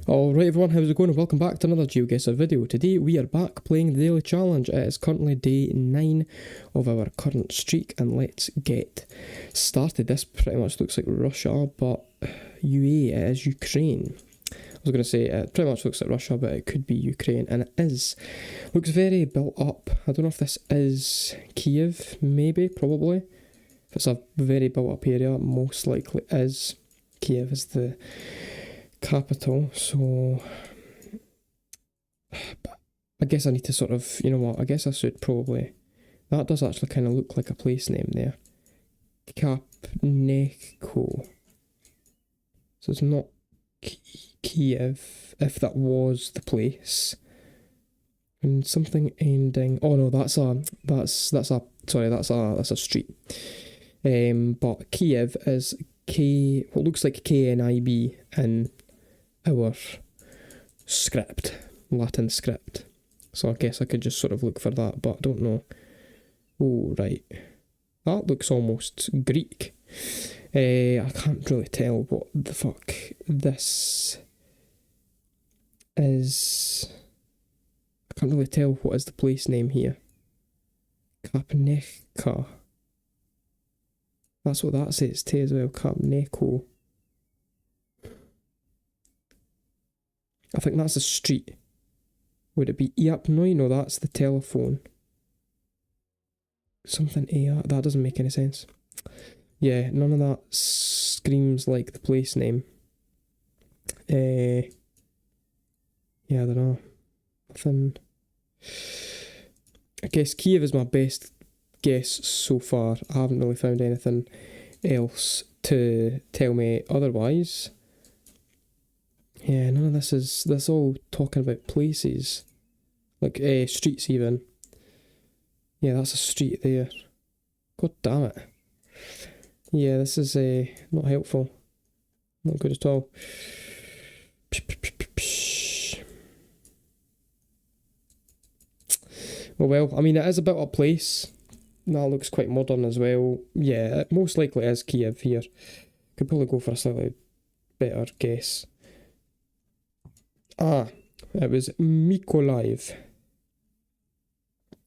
Alright everyone, how's it going and welcome back to another Geoguessr video. Today we are back playing the daily challenge. It is currently day 9 of our current streak and let's get started. This pretty much looks like Russia, but UA, it is Ukraine. I was going to say it pretty much looks like Russia, but it could be Ukraine, and it is. Looks very built up. I don't know if this is Kiev, maybe, probably. If it's a very built up area, most likely is. Kiev is the capital, so I guess I need to sort of, you know what, I guess I should probably, that does actually kind of look like a place name there. Kapneko. So it's not Kiev, if that was the place. And something ending, oh no, that's a street. But Kiev is what looks like KNIB in our script, Latin script. So I guess I could just sort of look for that, but I don't know. Oh, right. That looks almost Greek. I can't really tell what the fuck this is. I can't really tell what is the place name here. Kapneka. That's what that says too as well, Kapneko. I think that's a street. Would it be Ep9? No, that's the telephone. Something that doesn't make any sense. Yeah, none of that screams like the place name. Yeah, I don't know. Nothing. I guess Kiev is my best guess so far. I haven't really found anything else to tell me otherwise. Yeah, none of this is, that's all talking about places. Like, streets even. Yeah, that's a street there. God damn it. Yeah, this is not helpful. Not good at all. Well, I mean, it is a bit of a place. That looks quite modern as well. Yeah, it most likely is Kiev here. Could probably go for a slightly better guess. It was Mykolaiv.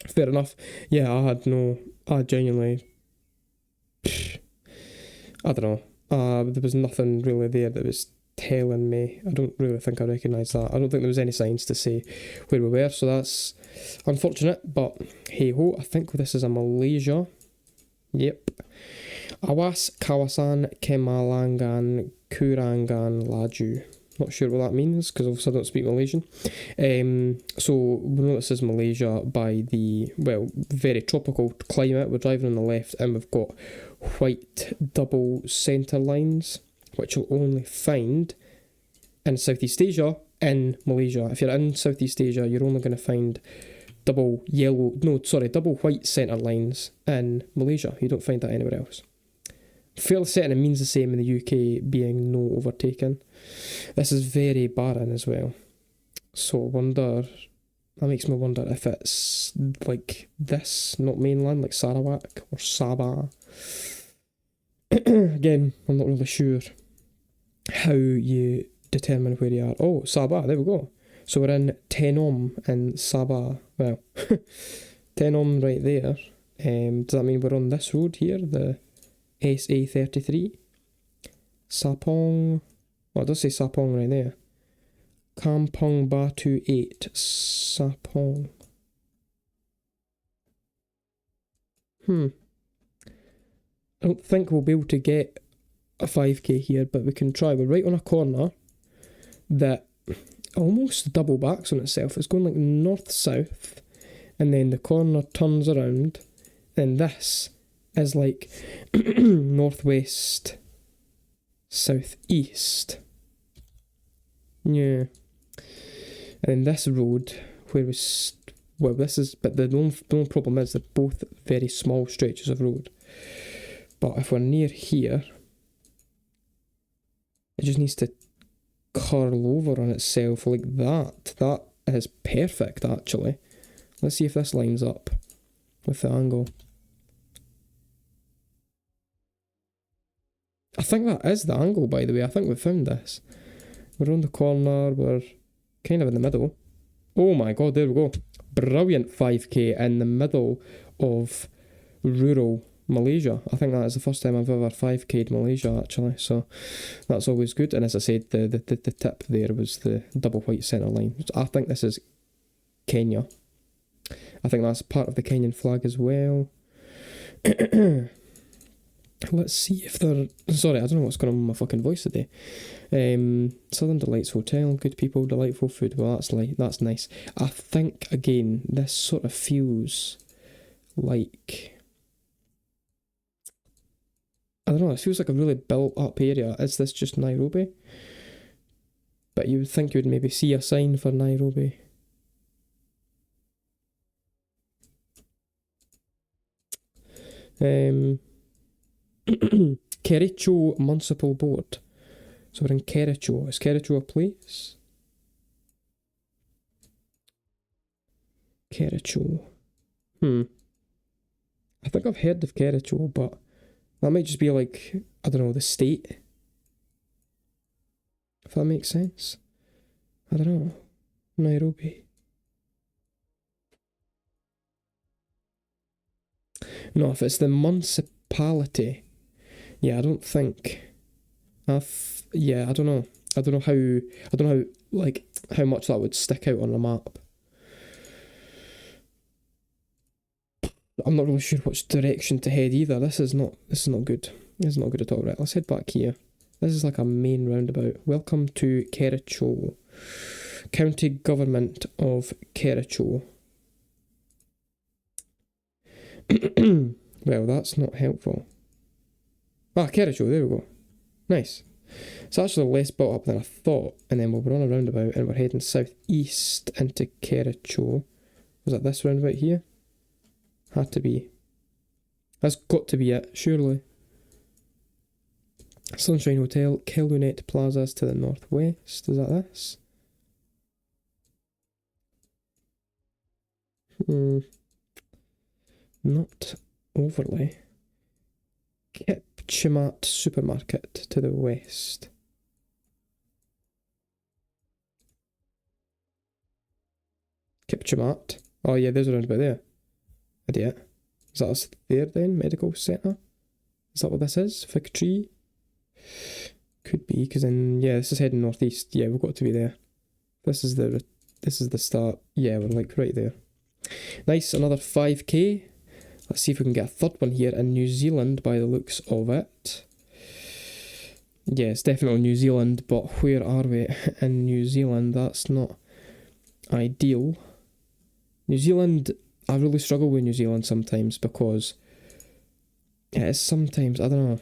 Fair enough. Yeah, I genuinely, I don't know. There was nothing really there that was telling me. I don't really think I recognise that. I don't think there was any signs to say where we were, so that's unfortunate, but hey ho, I think this is a Malaysia. Yep. Awas, Kawasan, Kemalangan, Kurangan, Laju. Not sure what that means, because obviously I don't speak Malaysian. So we know this is Malaysia by the, well, very tropical climate. We're driving on the left and we've got white double centre lines, which you'll only find in Southeast Asia, in Malaysia. If you're in Southeast Asia, you're only going to find double white centre lines in Malaysia. You don't find that anywhere else. Fairly certain it means the same in the UK, being no overtaken. This is very barren as well. So I wonder, that makes me wonder if it's like this, not mainland, like Sarawak or Sabah. Again, I'm not really sure how you determine where you are. Oh, Sabah, there we go. So we're in Tenom in Sabah. Well, Tenom right there. Does that mean we're on this road here, the SA33? Sapong. Oh, it does say Sapong right there. Kampong Batu 8. Sapong. I don't think we'll be able to get a 5k here, but we can try. We're right on a corner that almost double backs on itself. It's going like north-south, and then the corner turns around, and this is like northwest, southeast. Yeah. And this road, where we, well, this is, but the only problem is they're both very small stretches of road. But if we're near here, it just needs to curl over on itself like that. That is perfect, actually. Let's see if this lines up with the angle. I think that is the angle, by the way. I think we found this. We're on the corner, we're kind of in the middle. Oh my god, there we go. Brilliant 5k in the middle of rural Malaysia. I think that is the first time I've ever 5k'd Malaysia actually, so that's always good. And as I said, the tip there was the double white centre line. I think this is Kenya. I think that's part of the Kenyan flag as well. Let's see if they're... Sorry, I don't know what's going on with my fucking voice today. Southern Delights Hotel, good people, delightful food. Well, that's nice. I think, again, this sort of feels like... I don't know, it feels like a really built-up area. Is this just Nairobi? But you would think you would maybe see a sign for Nairobi. Kericho Municipal Board. So we're in Kericho. Is Kericho a place? Kericho. I think I've heard of Kericho, but that might just be like, I don't know, the state. If that makes sense. I don't know. Nairobi. No, if it's the municipality, yeah, I don't think. Yeah, I don't know. I don't know how like how much that would stick out on a map. I'm not really sure which direction to head either. This is not good. This is not good at all. Right, let's head back here. This is like a main roundabout. Welcome to Kericho, County Government of Kericho. Well, that's not helpful. Ah, Kericho, there we go. Nice. It's actually less built up than I thought, and then we'll run a roundabout and we're heading southeast into Kericho. Was that this roundabout here? Had to be. That's got to be it, surely. Sunshine Hotel, Kelunet Plazas to the northwest. Is that this? Not overly. Kipchimat Supermarket to the west. Kipchimat. Oh yeah, there's a roundabout there. Idiot. Is that us there then? Medical centre? Is that what this is? Fig tree? Could be, because then, yeah, this is heading northeast. Yeah, we've got to be there. This is the start. Yeah, we're like right there. Nice, another 5k. Let's see if we can get a third one here in New Zealand by the looks of it. Yeah, it's definitely New Zealand, but where are we in New Zealand? That's not ideal. New Zealand, I really struggle with New Zealand sometimes because it is sometimes, I don't know,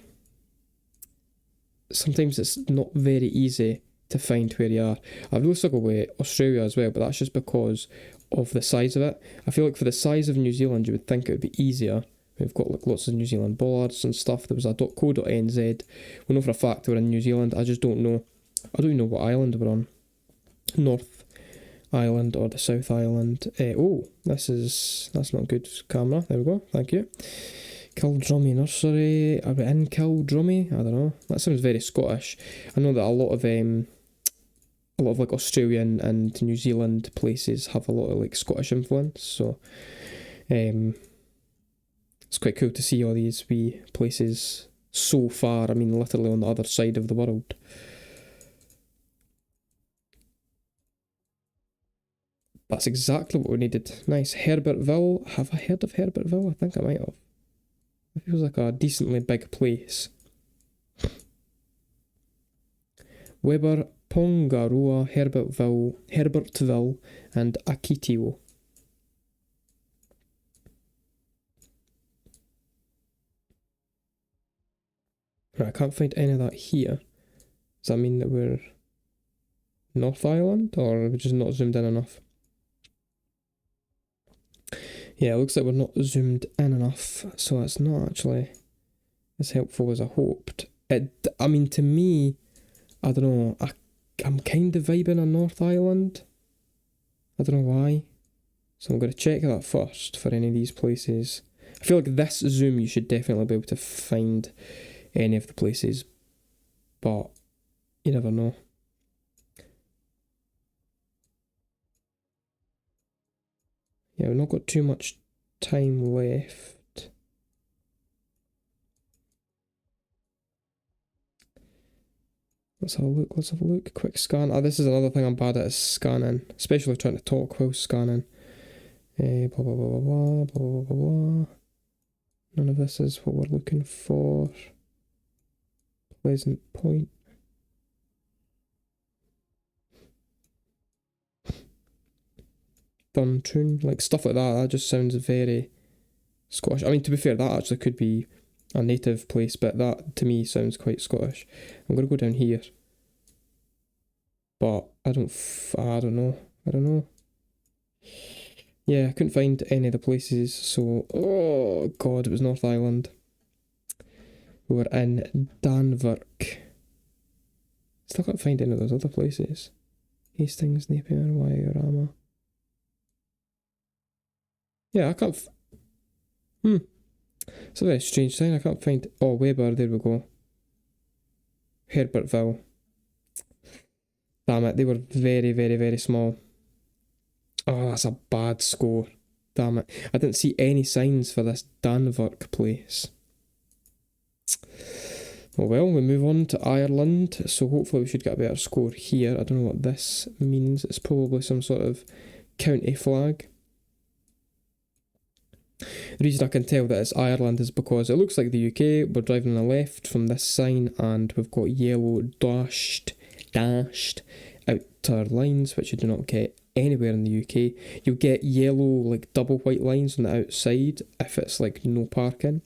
sometimes it's not very easy to find where you are. I really struggle with Australia as well, but that's just because of the size of it. I feel like for the size of New Zealand, you would think it would be easier. We've got like lots of New Zealand bollards and stuff. There was a .co.nz. We know for a fact we're in New Zealand. I just don't know. I don't even know what island we're on. North Island or the South Island. That's not good camera. There we go. Thank you. Kildrummy Nursery. Are we in Kildrummy? I don't know. That sounds very Scottish. I know that a lot of like Australian and New Zealand places have a lot of like Scottish influence, so it's quite cool to see all these wee places so far, I mean literally on the other side of the world. That's exactly what we needed. Nice. Herbertville. Have I heard of Herbertville? I think I might have. It feels like a decently big place. Weber, Pongaroa, Herbertville, and Akitio. Right, I can't find any of that here. Does that mean that we're North Island, or are we just not zoomed in enough? Yeah, it looks like we're not zoomed in enough, so it's not actually as helpful as I hoped. I mean, to me, I don't know, I'm kind of vibing on North Island. I don't know why. So I'm going to check that first for any of these places. I feel like this zoom you should definitely be able to find any of the places, but you never know. Yeah, we've not got too much time left. Let's have a look, let's have a look. Quick scan. Oh, this is another thing I'm bad at, is scanning. Especially trying to talk while scanning. Blah, blah, blah, blah, blah, blah, blah, blah. None of this is what we're looking for. Pleasant Point. Duntroon. Like, stuff like that. That just sounds very Scottish. I mean, to be fair, that actually could be a native place, but that to me sounds quite Scottish. I'm going to go down here. But I don't know. Yeah, I couldn't find any of the places, so... Oh, God, it was North Island. We were in Danvik. Still can't find any of those other places. Hastings, Napier, Wairama. Yeah, I can't... It's a very strange sign. I can't find... Oh, Weber, there we go. Herbertville. Damn it, they were very, very, very small. Oh, that's a bad score. Damn it. I didn't see any signs for this Danvik place. Oh well, we move on to Ireland, so hopefully we should get a better score here. I don't know what this means. It's probably some sort of county flag. The reason I can tell that it's Ireland is because it looks like the UK. We're driving on the left from this sign and we've got yellow dashed outer lines, which you do not get anywhere in the UK. You'll get yellow, like double white lines on the outside if it's like no parking.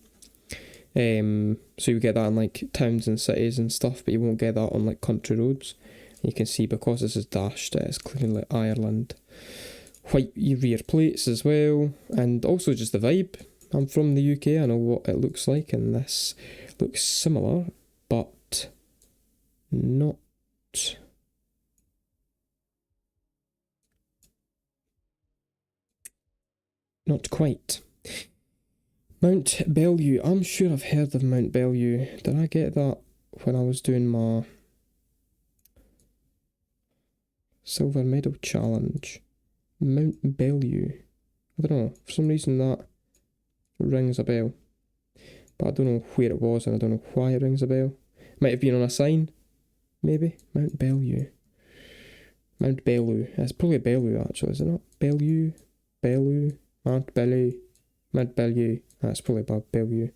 So you get that in like towns and cities and stuff, but you won't get that on like country roads. And you can see because this is dashed, it's clearly Ireland. White rear plates as well, and also just the vibe. I'm from the UK, I know what it looks like, and this looks similar, but not quite. Mount Bellew. I'm sure I've heard of Mount Bellew. Did I get that when I was doing my silver medal challenge? Mount Bellew. I don't know. For some reason that rings a bell. But I don't know where it was and I don't know why it rings a bell. Might have been on a sign. Maybe. Mount Bellew. Mount Bellew. It's probably Bellew actually, is it not? Bellew. Mount Bellew. Mount Bellew. That's probably about Bellew.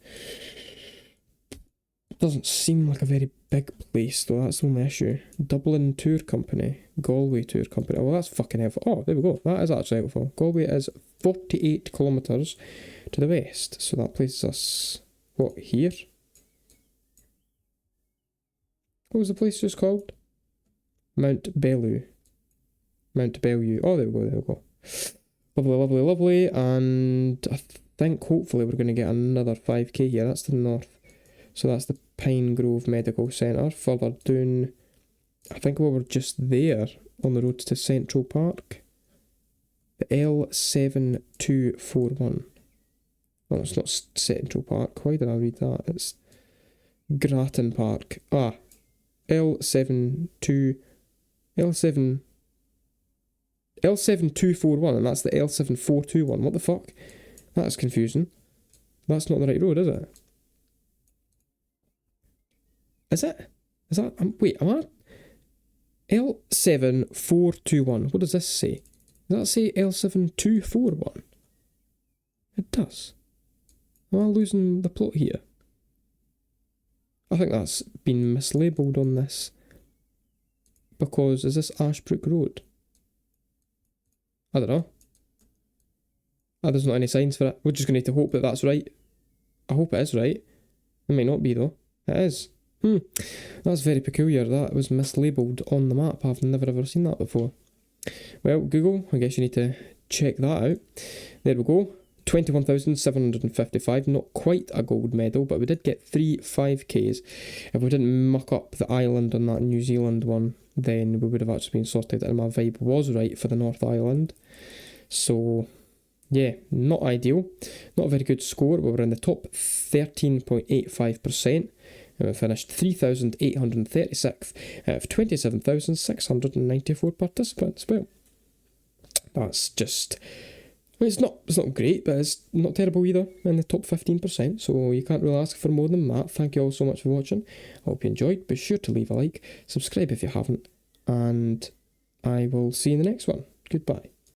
Doesn't seem like a very big place though, that's the only issue. Dublin Tour Company. Galway Tour Company. Well, that's fucking helpful. Oh, there we go. That is actually helpful. Galway is 48 kilometres to the west. So that places us, what, here? What was the place just called? Mount Bellew. Mount Bellew. Oh, there we go. Lovely. And I think hopefully we're going to get another 5k here. That's the north. So that's the Pine Grove Medical Centre. Further down, I think we were just there on the road to Central Park. The L7241. Oh, it's not Central Park. Why did I read that? It's Grattan Park. Ah, L7241, and that's the L7421. What the fuck? That is confusing. That's not the right road, is it? Is it? Is that... wait, am I... L7421. What does this say? Does that say L7241? It does. Am I losing the plot here? I think that's been mislabelled on this. Because, is this Ashbrook Road? I don't know. There's not any signs for it. We're just going to need to hope that that's right. I hope it is right. It might not be though. It is. That's very peculiar. That was mislabelled on the map. I've never ever seen that before. Well, Google, I guess you need to check that out. There we go. 21,755. Not quite a gold medal, but we did get 3 5Ks. If we didn't muck up the island on that New Zealand one, then we would have actually been sorted, and my vibe was right for the North Island. So, yeah, not ideal. Not a very good score. We were in the top 13.85%. And we finished 3,836 out of 27,694 participants. Well, that's just Well, it's not great, but it's not terrible either, in the top 15%, so you can't really ask for more than that. Thank you all so much for watching. I hope you enjoyed. Be sure to leave a like, subscribe if you haven't, and I will see you in the next one. Goodbye.